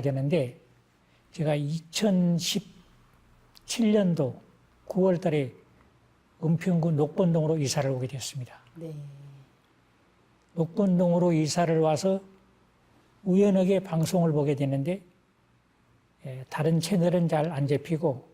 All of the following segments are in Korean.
되는데 제가 2017년도 9월 달에 은평구 녹본동으로 이사를 오게 됐습니다. 네. 녹본동으로 이사를 와서 우연하게 방송을 보게 되는데 다른 채널은 잘 안 잡히고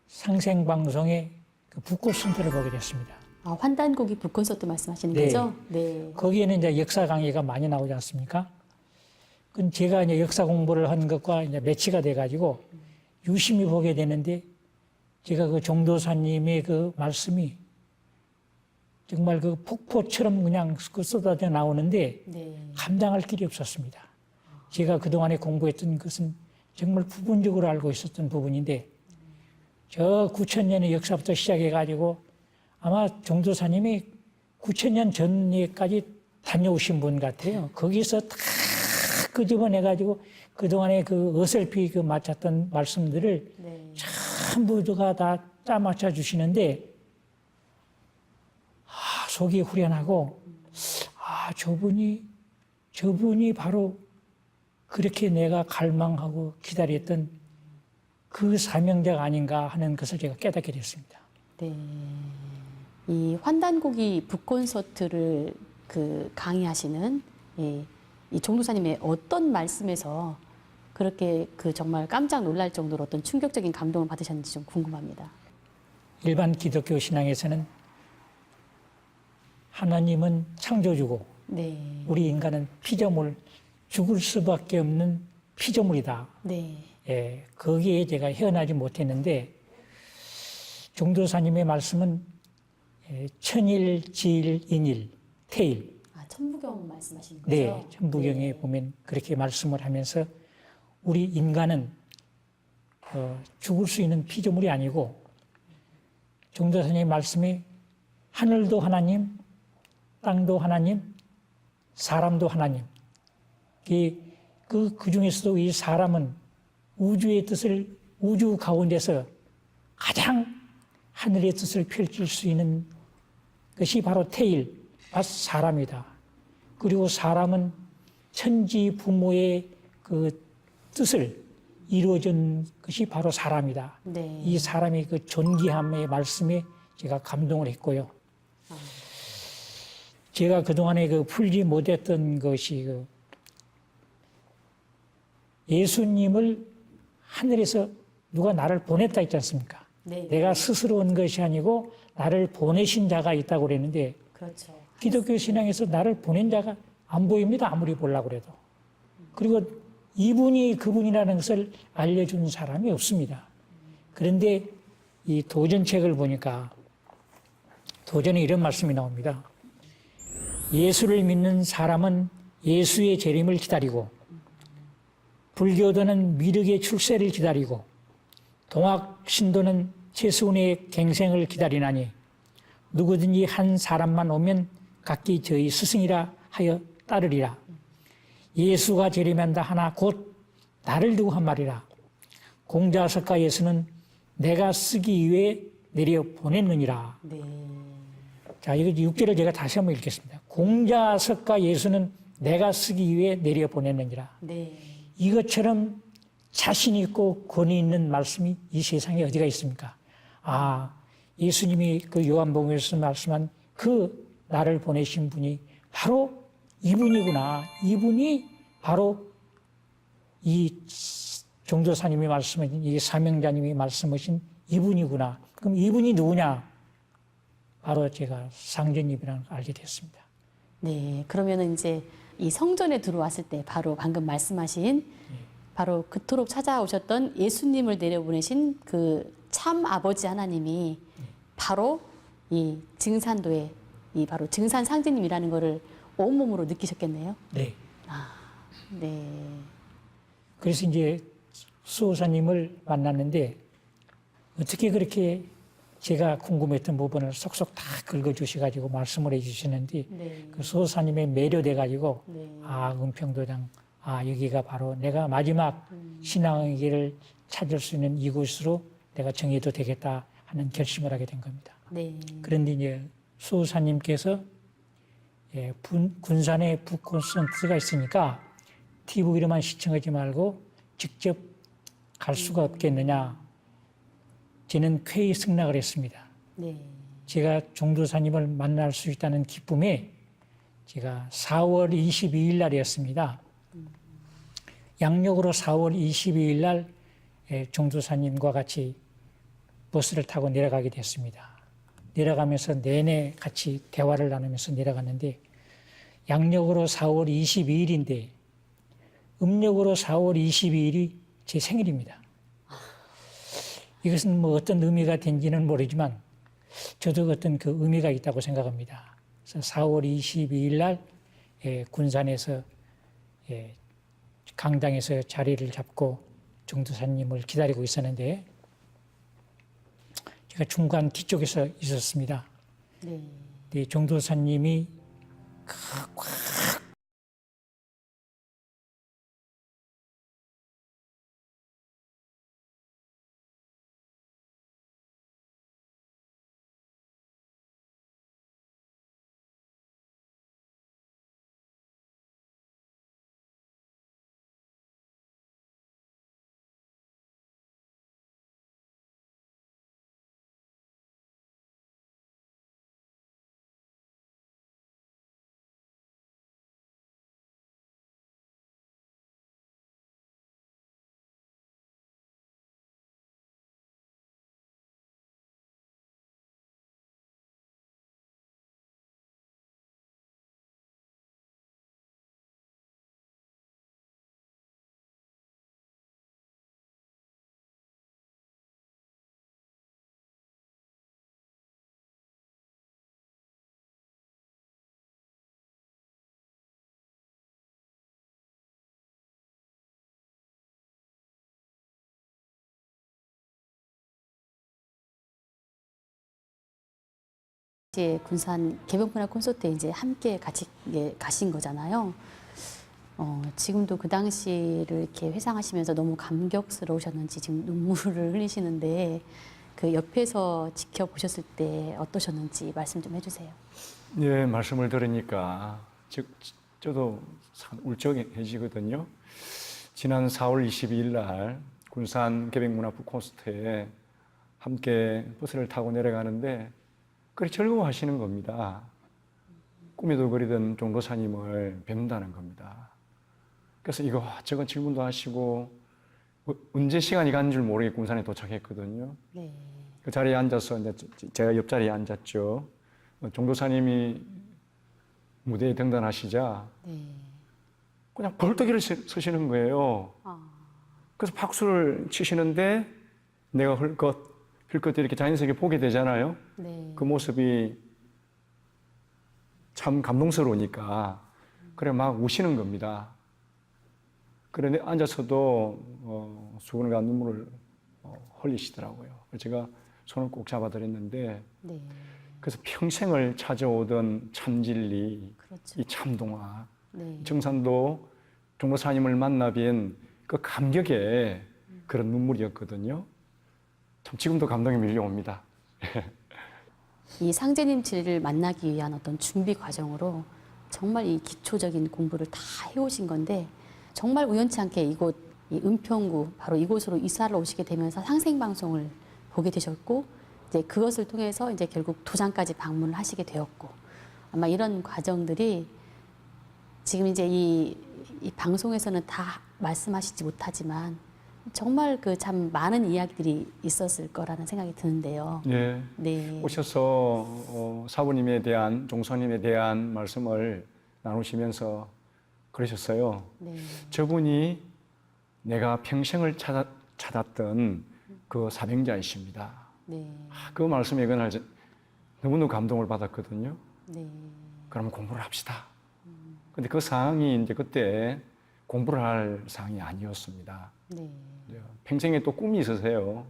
상생방송에 그 붓콘서트를 보게 됐습니다. 아, 환단고기 붓콘서트 말씀하시는 네. 거죠? 네. 거기에는 이제 역사 강의가 많이 나오지 않습니까? 그 제가 이제 역사 공부를 한 것과 이제 매치가 돼가지고 유심히 보게 되는데 제가 그 정도사님의 그 말씀이 정말 그 폭포처럼 그냥 그 쏟아져 나오는데 네. 감당할 길이 없었습니다. 제가 그동안에 공부했던 것은 정말 부분적으로 알고 있었던 부분인데 저 9,000년의 역사부터 시작해가지고 아마 정도사님이 9,000년 전에까지 다녀오신 분 같아요. 거기서 다 끄집어내가지고 그동안에 그 어설피 그 맞췄던 말씀들을 네. 전부 다 짜맞춰 주시는데 속이 후련하고 저분이 바로 그렇게 내가 갈망하고 기다렸던 그 사명자가 아닌가 하는 것을 제가 깨닫게 됐습니다. 네. 이 환단고기 붓콘서트를 그 강의하시는 이 종도사님의 어떤 말씀에서 그렇게 그 정말 깜짝 놀랄 정도로 어떤 충격적인 감동을 받으셨는지 좀 궁금합니다. 일반 기독교 신앙에서는 하나님은 창조주고 네. 우리 인간은 피조물, 죽을 수밖에 없는 피조물이다. 네. 예, 거기에 제가 헤어나지 못했는데 종도사님의 말씀은 천일지일인일, 태일. 아, 천부경 말씀하시는 거죠? 네, 천부경에 네. 보면 그렇게 말씀을 하면서 우리 인간은 죽을 수 있는 피조물이 아니고 종도사님의 말씀이 하늘도 하나님, 땅도 하나님, 사람도 하나님. 그 중에서도 이 사람은 우주의 뜻을 우주 가운데서 가장 하늘의 뜻을 펼칠 수 있는 것이 바로 태일, 사람이다. 그리고 사람은 천지 부모의 그 뜻을 이루어준 것이 바로 사람이다. 네. 이 사람의 그 존귀함의 말씀에 제가 감동을 했고요. 제가 그동안에 그 풀지 못했던 것이 그 예수님을 하늘에서 누가 나를 보냈다 했지 않습니까? 네. 내가 스스로 온 것이 아니고 나를 보내신 자가 있다고 그랬는데 그렇죠. 기독교 신앙에서 나를 보낸 자가 안 보입니다. 아무리 보려고 그래도. 그리고 이분이 그분이라는 것을 알려준 사람이 없습니다. 그런데 이 도전책을 보니까 도전에 이런 말씀이 나옵니다. 예수를 믿는 사람은 예수의 재림을 기다리고 불교도는 미륵의 출세를 기다리고 동학 신도는 최수훈의 갱생을 기다리나니 누구든지 한 사람만 오면 각기 저희 스승이라 하여 따르리라. 예수가 재림한다 하나 곧 나를 두고 한 말이라. 공자석가 예수는 내가 쓰기 위해 내려 보냈느니라. 네. 자, 이거 6절을 제가 다시 한번 읽겠습니다. 공자석가 예수는 내가 쓰기 위해 내려 보냈느니라. 네. 이것처럼 자신 있고 권위 있는 말씀이 이 세상에 어디가 있습니까? 예수님이 그 요한복음에서 말씀한 그 나를 보내신 분이 바로 이분이구나. 이분이 바로 이 종도사님이 말씀하신 이 사명자님이 말씀하신 이분이구나. 그럼 이분이 누구냐? 바로 제가 상전님이라는 걸 알게 됐습니다. 네. 그러면은 이제 이 성전에 들어왔을 때 바로 방금 말씀하신 바로 그토록 찾아오셨던 예수님을 내려보내신 그 참 아버지 하나님이 바로 이 증산도의 이 바로 증산 상제님이라는 거를 온몸으로 느끼셨겠네요. 네. 네. 그래서 이제 수호사님을 만났는데 어떻게 그렇게 제가 궁금했던 부분을 쏙쏙 다 긁어주셔가지고 말씀을 해주시는데 네. 그 수호사님의 매료돼가지고 네. 은평도장 여기가 바로 내가 마지막 신앙의 길을 찾을 수 있는 이곳으로 내가 정해도 되겠다 하는 결심을 하게 된 겁니다. 네. 그런데 이제 수호사님께서 군산에 붓콘서트가 있으니까 TV로만 시청하지 말고 직접 갈 수가 없겠느냐. 저는 쾌히 승낙을 했습니다. 네. 제가 종도사님을 만날 수 있다는 기쁨에 제가 4월 22일 날이었습니다. 양력으로 4월 22일 날 종도사님과 같이 버스를 타고 내려가게 됐습니다. 내려가면서 내내 같이 대화를 나누면서 내려갔는데 양력으로 4월 22일인데 음력으로 4월 22일이 제 생일입니다. 이것은 뭐 어떤 의미가 된지는 모르지만 저도 어떤 그 의미가 있다고 생각합니다. 그래서 4월 22일 날 군산에서 강당에서 자리를 잡고 종도사님을 기다리고 있었는데 제가 중간 뒤쪽에서 있었습니다. 네. 종도사님이 이제 군산 개병문화 콘서트에 이제 함께 같이 가신 거잖아요. 지금도 그 당시를 이렇게 회상하시면서 너무 감격스러우셨는지 지금 눈물을 흘리시는데 그 옆에서 지켜보셨을 때 어떠셨는지 말씀 좀 해주세요. 예, 말씀을 들으니까 저도 참 울적해지거든요. 지난 4월 22일 날 군산 개병문화부 콘서트에 함께 버스를 타고 내려가는데 그렇게 즐거워하시는 겁니다. 꿈에도 그리던 종도사님을 뵙는다는 겁니다. 그래서 이거저거 질문도 하시고 언제 시간이 간 줄 모르게 군산에 도착했거든요. 네. 그 자리에 앉아서 이제 제가 옆자리에 앉았죠. 종도사님이 무대에 등단하시자 네. 그냥 벌떡 서시는 거예요. 그래서 박수를 치시는데 내가 흘끗 이렇게 자연스럽게 보게 되잖아요. 네. 그 모습이 참 감동스러우니까 그래 막 우시는 겁니다. 그런데 앉아서도 수건과 눈물을 흘리시더라고요. 제가 손을 꼭 잡아드렸는데 네. 그래서 평생을 찾아오던 참진리, 그렇죠. 이 참동화, 네. 정산도 종도사님을 만나 뵌 그 감격의 그런 눈물이었거든요. 참 지금도 감동이 밀려옵니다. 이 상제님 씨를 만나기 위한 어떤 준비 과정으로 정말 이 기초적인 공부를 다 해오신 건데 정말 우연치 않게 이곳 이 은평구 바로 이곳으로 이사를 오시게 되면서 상생방송을 보게 되셨고 이제 그것을 통해서 이제 결국 도장까지 방문을 하시게 되었고 아마 이런 과정들이 지금 이제 이 방송에서는 다 말씀하시지 못하지만 정말 그 참 많은 이야기들이 있었을 거라는 생각이 드는데요. 네. 네. 오셔서 사부님에 대한, 종사님에 대한 말씀을 나누시면서 그러셨어요. 네. 저분이 내가 평생을 찾았던 그 사명자이십니다. 네. 그 말씀에 그날 너무너무 감동을 받았거든요. 네. 그러면 공부를 합시다. 근데 그 상황이 이제 그때 공부를 할 상황이 아니었습니다. 네. 평생에 또 꿈이 있으세요.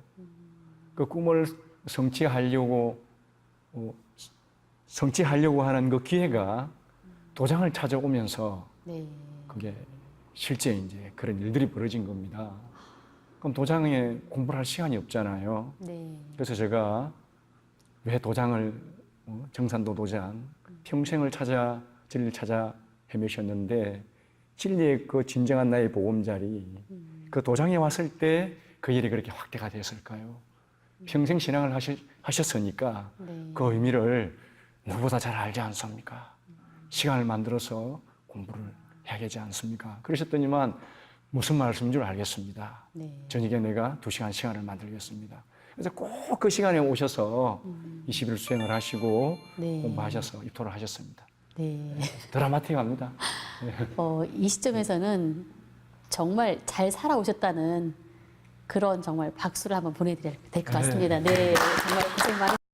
그 꿈을 성취하려고 하는 그 기회가 도장을 찾아오면서 네. 그게 실제 이제 그런 일들이 벌어진 겁니다. 그럼 도장에 공부를 할 시간이 없잖아요. 네. 그래서 제가 왜 도장을 정산도 도장 평생을 진리를 찾아 헤매셨는데 진리의 그 진정한 나의 보금자리 그 도장에 왔을 때 그 일이 그렇게 확대가 됐을까요? 평생 신앙을 하셨으니까 네. 그 의미를 누구보다 잘 알지 않습니까? 시간을 만들어서 공부를 해야 되지 않습니까? 그러셨더니만 무슨 말씀인 줄 알겠습니다. 네. 저녁에 내가 2시간 시간을 만들겠습니다. 그래서 꼭 그 시간에 오셔서 20일 수행을 하시고 네. 공부하셔서 입토를 하셨습니다. 네. 드라마틱합니다. 이 시점에서는 정말 잘 살아오셨다는 그런 정말 박수를 한번 보내드려야 될 것 같습니다. 네, 정말 고생 많으셨습니다.